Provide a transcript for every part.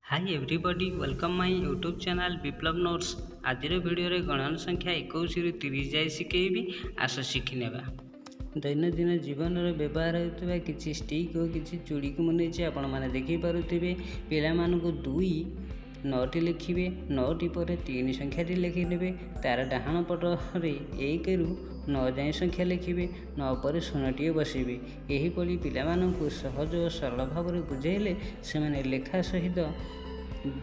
Hi everybody welcome my YouTube channel Viplav notes. आज video रे गणन संख्या 21 रु 30 जाए शिखेबी। आस शिखिनेबा। दैनंदिन जीवन में व्यवहार होता किसी स्टिक और किसी चूड़ी को मुझे आपण मैंने देखिपे पिला दुई 9टी लिखिए 9टी पर 3 संख्या लिखिने तार डाहाण पटरे 1 रु 9 जाए संख्या लिखिए 9 पर 0टी बसइबे। यहीपरि पिलामानंकु सहज और सरल भाव में बुझेले से लेखा सहित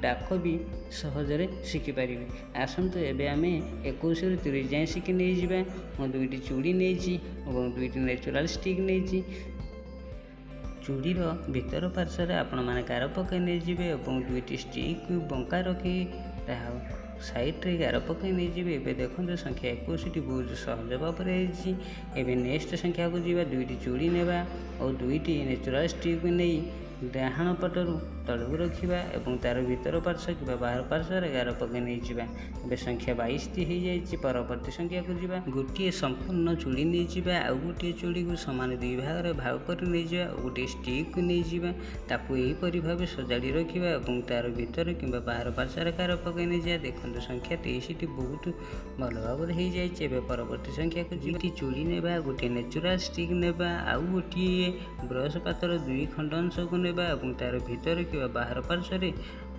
डाक भी सहजरे शिखिपारे। आसतु एबे आमे 21 रु 30 जाए शिखि नहीं जावा। मु 2टी चूड़ी नहीं और 2टी नेचुरल स्टिक नहीं। चूड़ीर भीतर पार्श्वर आपण मैंने गार पकई नहीं जाए और 2टी स्टिक बंका रखी साइड्रे गार पकई नहीं जाए। एबे देखो संख्या 21टी बहुत सहज भाव में। नेक्स्ट संख्या को जीवा 2टी चूड़ी नेबा और 2टी नेचुरल स्टिक नहीं डाहाण पटरू तलू रखा और तार भीतर पार्श्व कि बाहर पार्श्व गार पकई नहीं जावा। एबे संख्या 22टी हो जाए। परवर्ती संख्या को जीवा गोटे संपूर्ण चूड़ी नहीं जावा आउ गोटे चूड़ी को समान 2 भाग में भाग कर नहीं जावा और गोटे स्टिक को नहीं जावा ताकू यहीपरि भाव सजाड़ी रखा और तार भीतर कि बाहर पार्श्व गार पकई नहीं जाए। देखो संख्या 23टी बहुत भल भाव हो जाए। परवर्ती संख्या को जीवा चूड़ी नेबा गोटे नेचुरल स्टिक नेबा आउ गोटे ब्रश पातर 2 खंड अंश को नेबा और तार भीतर कि बाहर पार्श्व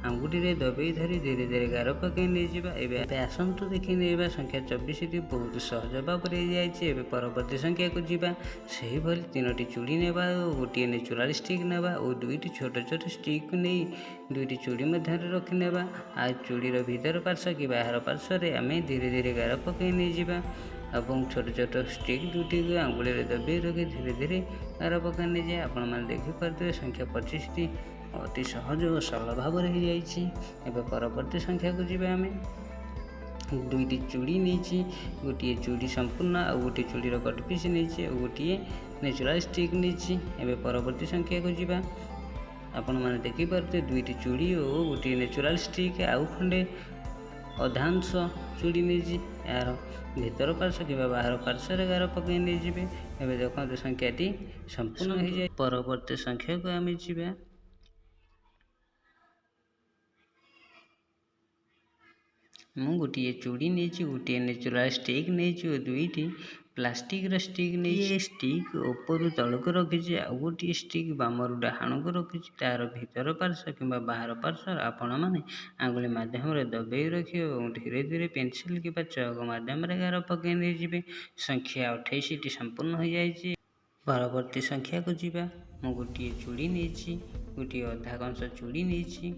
आंगुठी दबे धरी धीरे धीरे गार पकई नहीं जावा। एबे आसतु देखी नहीं संख्या 24टी बहुत सहज भाव में जाए। परवर्ती संख्या को जीवा से भली 3टी चूड़ी नेबा और गोटे नेचुरल स्टिक नेबा और 2टी छोट छोट स्टिक को नहीं 2टी चूड़ी मध्य रखी नेबा आ चूड़ीर भीतर पार्श्व कि बाहर पार्श्व आम धीरे धीरे गार पकई नहीं जावा और छोट छोट स्टिक 2टी को आंगुली दबे रखी धीरे धीरे गार पकई नहीं जाए। आपण मैंने देखिपे संख्या 25टी अति सहज और सरल भाव में हो। परवर्ती संख्या को जीवा आम 2टी चूड़ी नहीं गोटे चूड़ी संपूर्ण और गोटे चूड़ीर कट पीस नहीं और गोटे नेचुरल स्टिक नहीं। परवर्ती संख्या को जीवा आपण मैंने देखिपे 2टी चूड़ी और गोटे नेचुरल स्टिक आउ खंडे अधांश चूड़ी नहीं यार भीतर पार्श्व कि बाहर पार्श्व गार पकई नहीं जाए। एबे देखो संख्याटी संपूर्ण हो जाए। परवर्ती संख्या को आम जीवा मु गोटे चूड़ी नहीं गोटे नेचुरल स्टिक नहीं और 2टी प्लास्टिक स्टिक नहीं। स्टिक ऊपर तलक रखी आउ गोटे स्टिक बामर डाहाण को रखी तार भीतर पार्श्व कि बाहर पार्श्व आपण मैंने आंगुली मध्यम दबे रखिए और धीरे धीरे पेंसिल कि चौक मध्यम गार पकई नहीं जाए। संख्या 28टी संपूर्ण हो जाए। परवर्ती संख्या को जीवा मु गोटे चूड़ी नहीं गोटे अधा कंस चूड़ी नहीं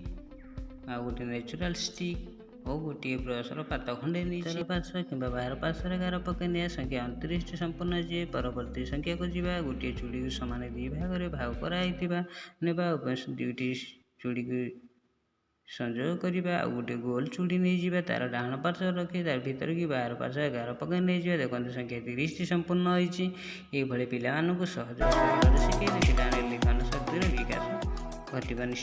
आ गोटे नेचुरल स्टिक और गोटे ब्रशर पात खंडे नहीं पार्श्व कि बाहर पार्श्व गार पकई नहीं। संख्या 29टी संपूर्ण जाए। परवर्ती संख्या को जीवा गोटे चूड़ी को समान 2 भाग में भाग कराई नेबा 2टी चूड़ी को संयोग करवा और गोटे गोल चूड़ी नहीं जावा तार डाहाण पार्श्व रखी तार भीतर कि बाहर पार्श्व गार पकई नहीं जाए। देखो संख्या 30टी संपूर्ण होती। पिला सहज शिखे पिला लिखन शक्तिर विकास घटवा।